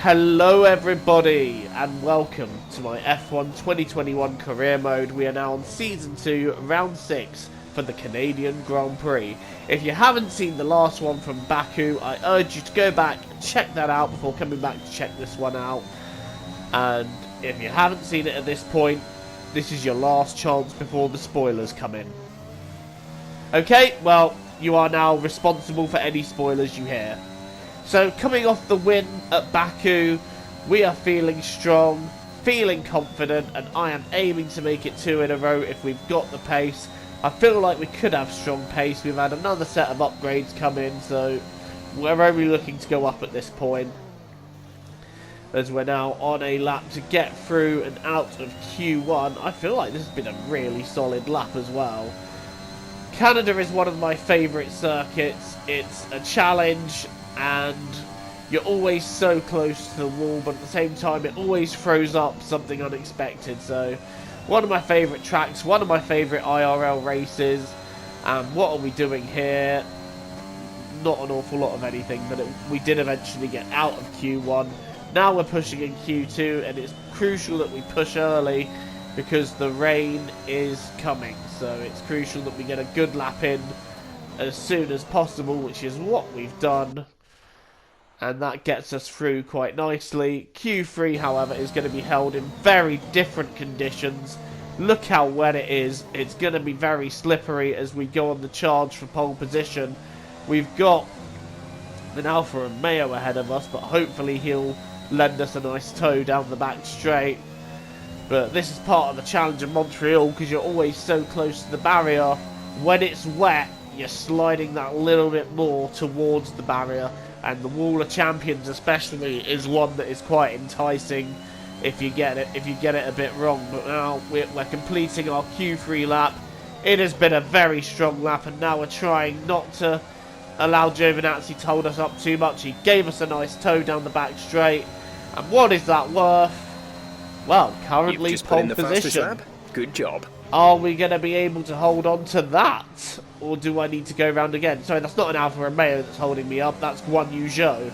Hello everybody and welcome to my F1 2021 career mode. We are now on season 2, round 6 for the Canadian Grand Prix. If you haven't seen the last one from Baku, I urge you to go back and check that out before coming back to check this one out. And if you haven't seen it at this point, this is your last chance before the spoilers come in. Okay, well, you are now responsible for any spoilers you hear. So, coming off the win at Baku, we are feeling strong, feeling confident, and I am aiming to make it 2 in a row if we've got the pace. I feel like we could have strong pace. We've had another set of upgrades come in, so we're only looking to go up at this point. As we're now on a lap to get through and out of Q1. I feel like this has been a really solid lap as well. Canada is one of my favourite circuits. It's a challenge, and you're always so close to the wall, but at the same time it always throws up something unexpected. So one of my favourite tracks, one of my favourite IRL races. And what are we doing here? Not an awful lot of anything, but we did eventually get out of Q1. Now we're pushing in Q2, and it's crucial that we push early because the rain is coming. So it's crucial that we get a good lap in as soon as possible, which is what we've done. And that gets us through quite nicely. Q3, however, is going to be held in very different conditions. Look how wet it is. It's going to be very slippery as we go on the charge for pole position. We've got an Alfa Romeo ahead of us, but hopefully he'll lend us a nice tow down the back straight. But this is part of the challenge of Montreal, because you're always so close to the barrier. When it's wet, you're sliding that little bit more towards the barrier. And the Wall of Champions especially is one that is quite enticing if you get it a bit wrong. But now we're completing our Q3 lap. It has been a very strong lap, and now we're trying not to allow Giovinazzi to hold us up too much. He gave us a nice tow down the back straight. And what is that worth? Well, currently pole position. Good job. Are we going to be able to hold on to that? Or do I need to go round again? Sorry, that's not an Alfa Romeo that's holding me up. That's Guan Yu Zhou.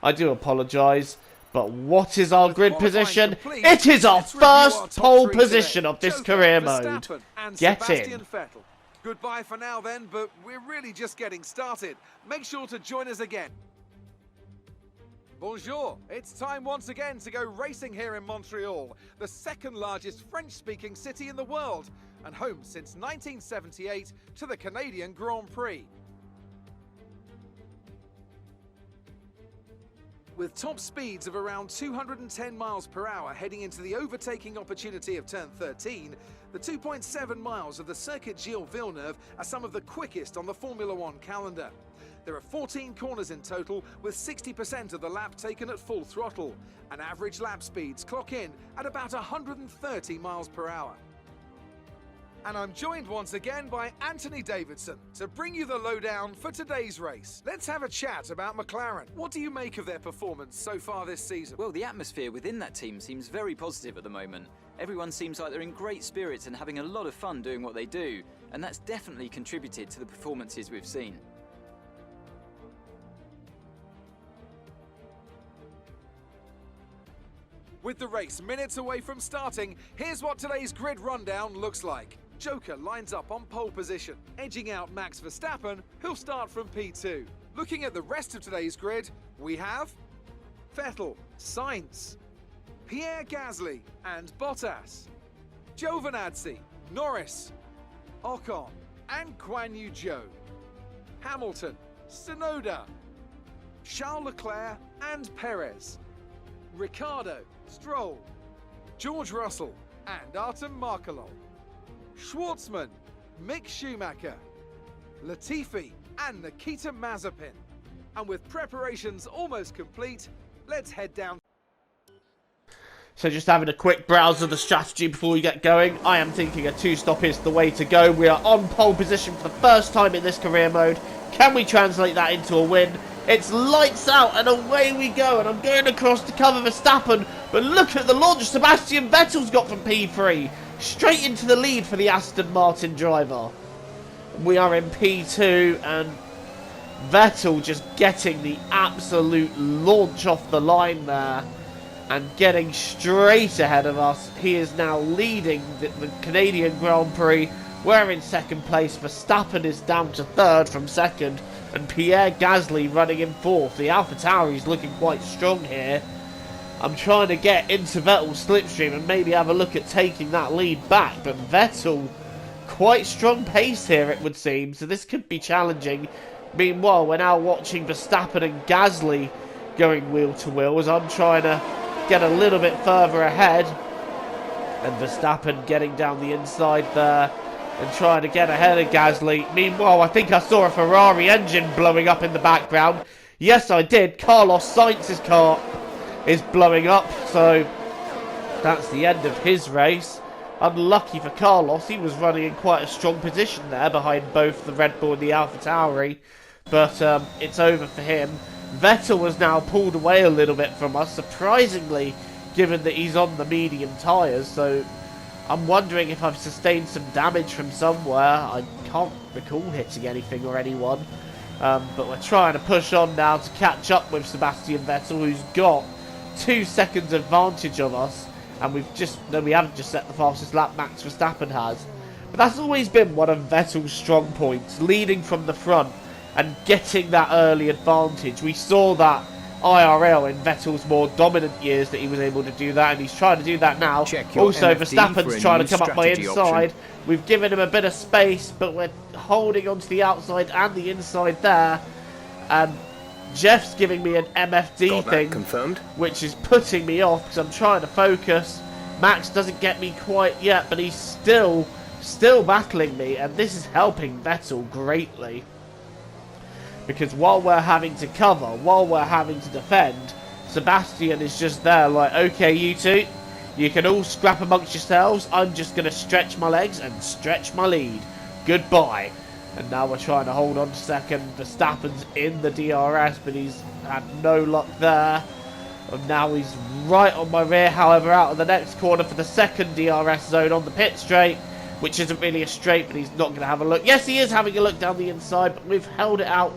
I do apologise. But what is our grid position? It is our first pole position of this career mode. Get in. Goodbye for now then, but we're really just getting started. Make sure to join us again. Bonjour, it's time once again to go racing here in Montreal, the second largest French-speaking city in the world, and home since 1978 to the Canadian Grand Prix. With top speeds of around 210 miles per hour heading into the overtaking opportunity of turn 13, the 2.7 miles of the Circuit Gilles Villeneuve are some of the quickest on the Formula One calendar. There are 14 corners in total, with 60% of the lap taken at full throttle, and average lap speeds clock in at about 130 miles per hour. And I'm joined once again by Anthony Davidson to bring you the lowdown for today's race. Let's have a chat about McLaren. What do you make of their performance so far this season? Well, the atmosphere within that team seems very positive at the moment. Everyone seems like they're in great spirits and having a lot of fun doing what they do, and that's definitely contributed to the performances we've seen. With the race minutes away from starting, here's what today's grid rundown looks like. Joker lines up on pole position, edging out Max Verstappen, who'll start from P2. Looking at the rest of today's grid, we have Vettel, Sainz, Pierre Gasly and Bottas, Giovinazzi, Norris, Ocon and Guan Yu Zhou, Hamilton, Tsunoda, Charles Leclerc and Perez, Ricciardo, Stroll, George Russell and Artem Markelov, Schwartzman, Mick Schumacher, Latifi and Nikita Mazepin. And with preparations almost complete, let's head down. So just having a quick browse of the strategy before we get going. I am thinking a 2-stop is the way to go. We are on pole position for the first time in this career mode. Can we translate that into a win? It's lights out and away we go, and I'm going across to cover Verstappen, but look at the launch Sebastian Vettel's got from P3. Straight into the lead for the Aston Martin driver. We are in P2, and Vettel just getting the absolute launch off the line there and getting straight ahead of us. He is now leading the Canadian Grand Prix. We're in second place. Verstappen is down to third from second, and Pierre Gasly running in fourth. The AlphaTauri is looking quite strong here. I'm trying to get into Vettel's slipstream and maybe have a look at taking that lead back, but Vettel, quite strong pace here it would seem, so this could be challenging. Meanwhile, we're now watching Verstappen and Gasly going wheel to wheel as I'm trying to get a little bit further ahead, and Verstappen getting down the inside there and trying to get ahead of Gasly. Meanwhile, I think I saw a Ferrari engine blowing up in the background. Yes, I did. Carlos Sainz's car is blowing up, so that's the end of his race. Unlucky for Carlos, he was running in quite a strong position there behind both the Red Bull and the AlphaTauri, but it's over for him. Vettel was now pulled away a little bit from us, surprisingly, given that he's on the medium tyres, so I'm wondering if I've sustained some damage from somewhere. I can't recall hitting anything or anyone, but we're trying to push on now to catch up with Sebastian Vettel, who's got 2 seconds advantage of us, and we haven't just set the fastest lap. Max Verstappen has, but that's always been one of Vettel's strong points, leading from the front and getting that early advantage. We saw that IRL in Vettel's more dominant years that he was able to do that, and he's trying to do that now. Also, Verstappen's trying to come up my inside. We've given him a bit of space, but we're holding onto the outside and the inside there, and Jeff's giving me an MFD thing, confirmed, which is putting me off because I'm trying to focus. Max doesn't get me quite yet, but he's still battling me, and this is helping Vettel greatly. Because while we're having to cover, while we're having to defend, Sebastian is just there like, okay, you two, you can all scrap amongst yourselves. I'm just going to stretch my legs and stretch my lead. Goodbye. And now we're trying to hold on to second. Verstappen's in the DRS, but he's had no luck there. And now he's right on my rear, however, out of the next corner for the second DRS zone on the pit straight, which isn't really a straight, but he's not going to have a look. Yes, he is having a look down the inside, but we've held it out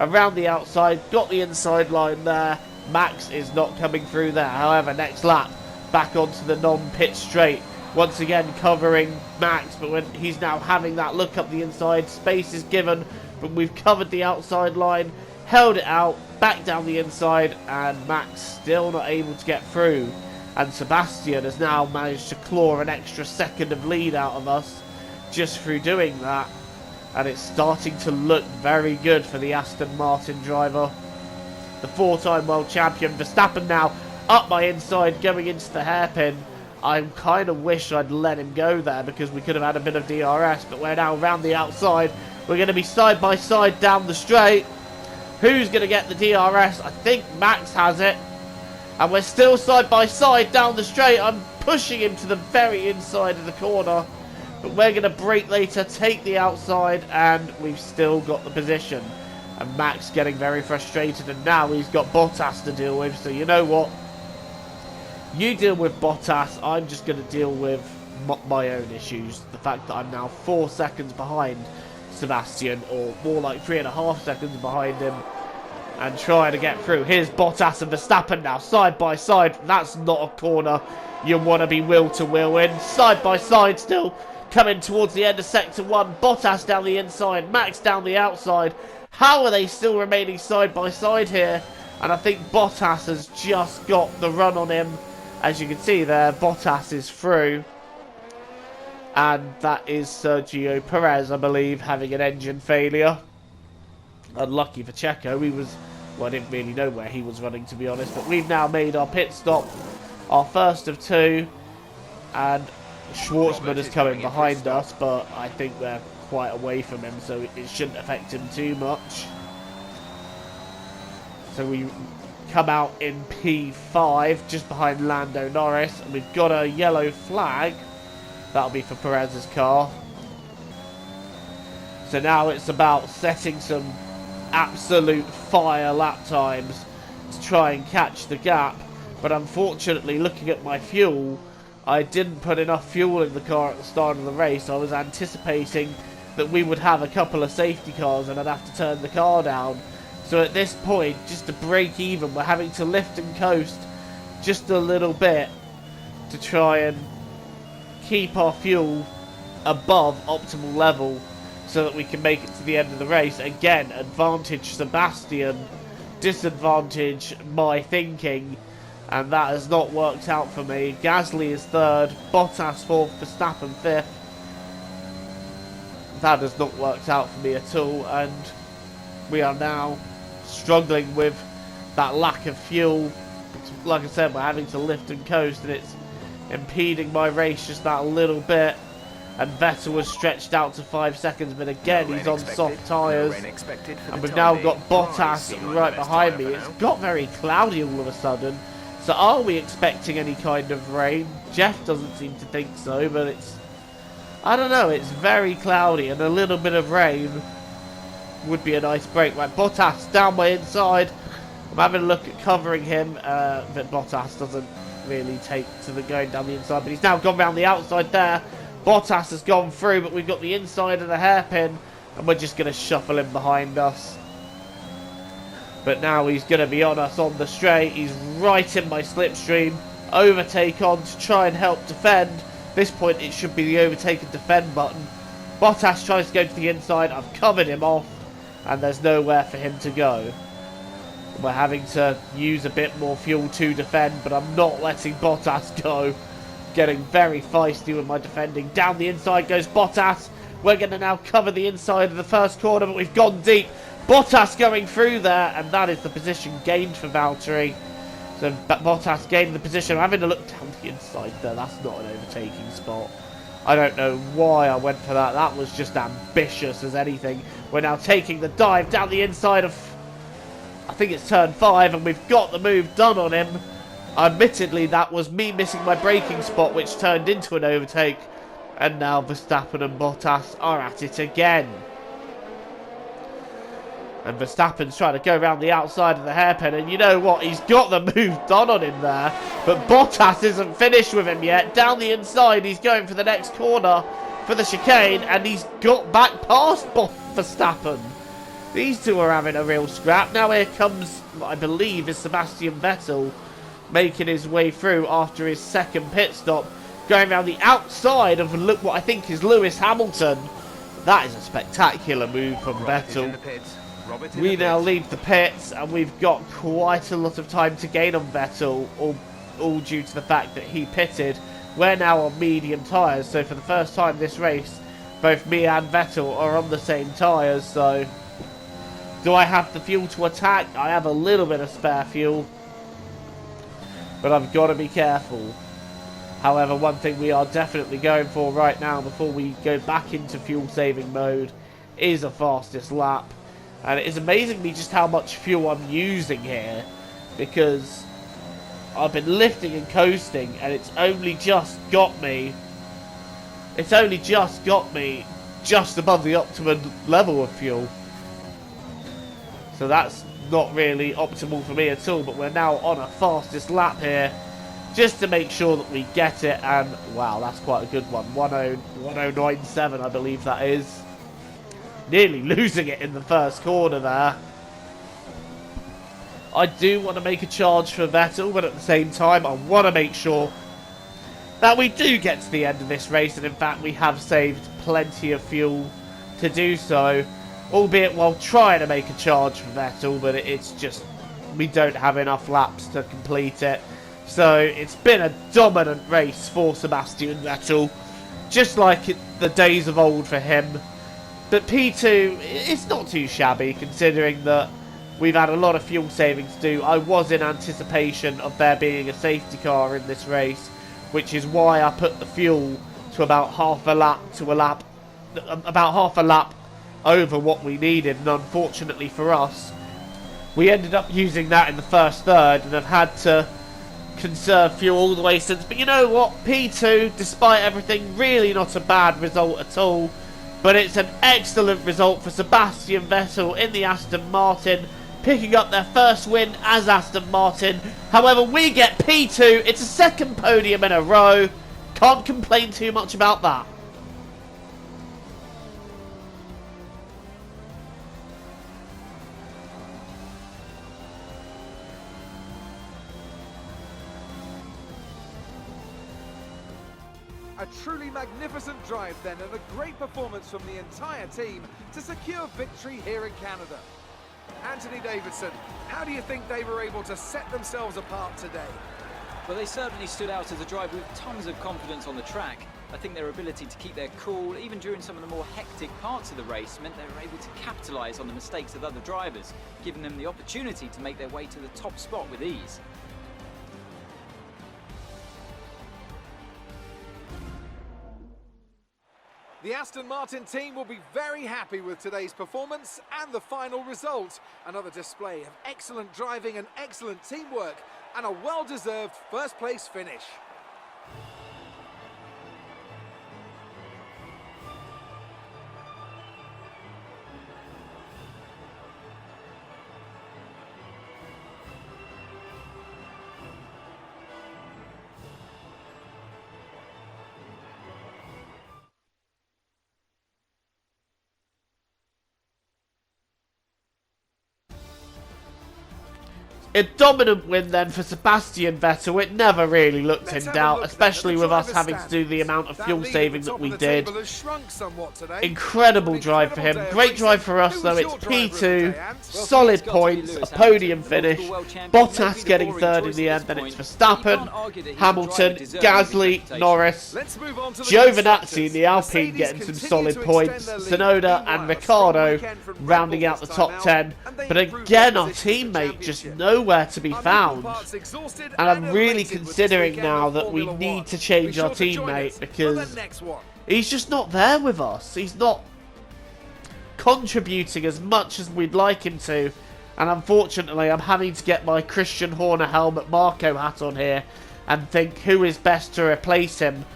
around the outside, got the inside line there. Max is not coming through there. However, next lap, back onto the non-pit straight. Once again covering Max, but when he's now having that look up the inside, space is given, but we've covered the outside line, held it out, back down the inside, and Max still not able to get through. And Sebastian has now managed to claw an extra second of lead out of us just through doing that. And it's starting to look very good for the Aston Martin driver. The 4-time world champion, Verstappen now up my inside, going into the hairpin. I kind of wish I'd let him go there because we could have had a bit of DRS, but we're now around the outside. We're going to be side by side down the straight. Who's going to get the DRS? I think Max has it. And we're still side by side down the straight. I'm pushing him to the very inside of the corner. But we're going to brake later, take the outside, and we've still got the position. And Max getting very frustrated, and now he's got Bottas to deal with. So you know what? You deal with Bottas, I'm just going to deal with my own issues. The fact that I'm now 4 seconds behind Sebastian, or more like 3.5 seconds behind him, and trying to get through. Here's Bottas and Verstappen now, side by side. That's not a corner you want to be wheel to wheel in. Side by side still, coming towards the end of Sector 1. Bottas down the inside, Max down the outside. How are they still remaining side by side here? And I think Bottas has just got the run on him. As you can see there, Bottas is through. And that is Sergio Perez, I believe, having an engine failure. Unlucky for Checo. Well, I didn't really know where he was running, to be honest. But we've now made our pit stop, our first of two. And Schwartzman is coming behind us, but I think we're quite away from him, so it shouldn't affect him too much. So we come out in P5, just behind Lando Norris, and we've got a yellow flag. That'll be for Perez's car. So now it's about setting some absolute fire lap times to try and catch the gap. But unfortunately, looking at my fuel, I didn't put enough fuel in the car at the start of the race. I was anticipating that we would have a couple of safety cars and I'd have to turn the car down. So at this point, just to break even, we're having to lift and coast just a little bit to try and keep our fuel above optimal level so that we can make it to the end of the race. Again, advantage Sebastian, disadvantage my thinking, and that has not worked out for me. Gasly is third, Bottas fourth, Verstappen fifth. That has not worked out for me at all, and we are now struggling with that lack of fuel. Like I said, we're having to lift and coast, and it's impeding my race just that little bit. And Vettel was stretched out to 5 seconds, but again he's on soft tyres. And we've now got Bottas right behind me. It's got very cloudy all of a sudden. So are we expecting any kind of rain? Jeff doesn't seem to think so, but it's... I don't know, it's very cloudy, and a little bit of rain would be a nice break. Right, Bottas down my inside. I'm having a look at covering him, but Bottas doesn't really take to the going down the inside, but he's now gone round the outside there. Bottas has gone through, but we've got the inside of the hairpin, and we're just going to shuffle him behind us. But now he's going to be on us on the straight. He's right in my slipstream. Overtake on to try and help defend. At this point, it should be the overtake and defend button. Bottas tries to go to the inside. I've covered him off, and there's nowhere for him to go. We're having to use a bit more fuel to defend, but I'm not letting Bottas go. Getting very feisty with my defending. Down the inside goes Bottas. We're going to now cover the inside of the first corner, but we've gone deep. Bottas going through there, and that is the position gained for Valtteri. So Bottas gained the position. I'm having to look down the inside there. That's not an overtaking spot. I don't know why I went for that. That was just ambitious as anything. We're now taking the dive down the inside of... I think it's turn 5, and we've got the move done on him. Admittedly, that was me missing my braking spot, which turned into an overtake. And now Verstappen and Bottas are at it again. And Verstappen's trying to go around the outside of the hairpin. And you know what? He's got the move done on him there. But Bottas isn't finished with him yet. Down the inside, he's going for the next corner for the chicane. And he's got back past Verstappen. These two are having a real scrap. Now here comes, I believe, is Sebastian Vettel, making his way through after his second pit stop, going around the outside of what I think is Lewis Hamilton. That is a spectacular move from Vettel. We now leave the pits, and we've got quite a lot of time to gain on Vettel, all due to the fact that he pitted. We're now on medium tyres, so for the first time this race, both me and Vettel are on the same tyres. So do I have the fuel to attack? I have a little bit of spare fuel, but I've got to be careful. However, one thing we are definitely going for right now before we go back into fuel saving mode is a fastest lap. And it is amazing me just how much fuel I'm using here, because I've been lifting and coasting, and it's only just got me just above the optimum level of fuel. So that's not really optimal for me at all, but we're now on a fastest lap here just to make sure that we get it. And wow, that's quite a good one. 1097, I believe that is. Nearly losing it in the first corner there. I do want to make a charge for Vettel, but at the same time I want to make sure that we do get to the end of this race, and in fact we have saved plenty of fuel to do so, albeit while trying to make a charge for Vettel, but it's just we don't have enough laps to complete it. So it's been a dominant race for Sebastian Vettel, just like the days of old for him. But P2, it's not too shabby considering that we've had a lot of fuel savings to do. I was in anticipation of there being a safety car in this race, which is why I put the fuel to about half a lap over what we needed. And unfortunately for us, we ended up using that in the first third and have had to conserve fuel all the way since. But you know what? P2, despite everything, really not a bad result at all. But it's an excellent result for Sebastian Vettel in the Aston Martin, picking up their first win as Aston Martin. However, we get P2. It's a second podium in a row. Can't complain too much about that. A truly magnificent drive then, and a great performance from the entire team to secure victory here in Canada. Anthony Davidson, how do you think they were able to set themselves apart today? Well, they certainly stood out as a driver with tons of confidence on the track. I think their ability to keep their cool, even during some of the more hectic parts of the race, meant they were able to capitalise on the mistakes of other drivers, giving them the opportunity to make their way to the top spot with ease. The Aston Martin team will be very happy with today's performance and the final result. Another display of excellent driving and excellent teamwork, and a well-deserved first-place finish. A dominant win then for Sebastian Vettel. It never really looked in doubt, especially with us having to do the amount of fuel saving that we did. Incredible drive for him. Great drive for us though. It's P2, solid points, a podium finish. Bottas getting third in the end, then it's Verstappen, Hamilton, Gasly, Norris, Giovinazzi in the Alpine getting some solid points, Tsunoda and Ricciardo rounding out the top 10. But again, our teammate just nowhere to be found, and I'm really considering now that we need to change our teammate because he's just not there with us. He's not contributing as much as we'd like him to, and unfortunately I'm having to get my Christian Horner helmet Marco hat on here and think who is best to replace him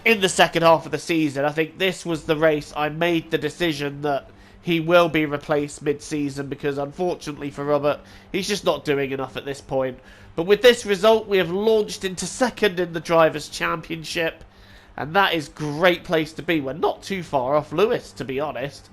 in the second half of the season. I think this was the race I made the decision that he will be replaced mid-season because, unfortunately for Robert, he's just not doing enough at this point. But with this result, we have launched into second in the Drivers' Championship, and that is a great place to be. We're not too far off Lewis, to be honest.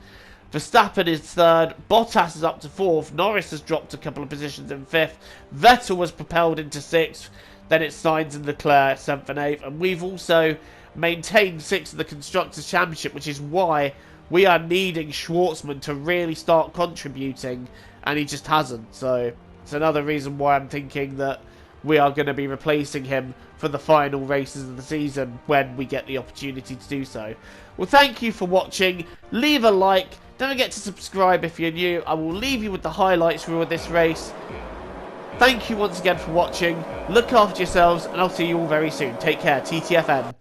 Verstappen is third, Bottas is up to fourth, Norris has dropped a couple of positions in fifth, Vettel was propelled into sixth, then it's Sainz and Leclerc, seventh and eighth, and we've also maintained sixth in the Constructors' Championship, which is why we are needing Schwartzman to really start contributing, and he just hasn't. So it's another reason why I'm thinking that we are going to be replacing him for the final races of the season when we get the opportunity to do so. Well, thank you for watching. Leave a like. Don't forget to subscribe if you're new. I will leave you with the highlights for this race. Thank you once again for watching. Look after yourselves, and I'll see you all very soon. Take care. TTFN.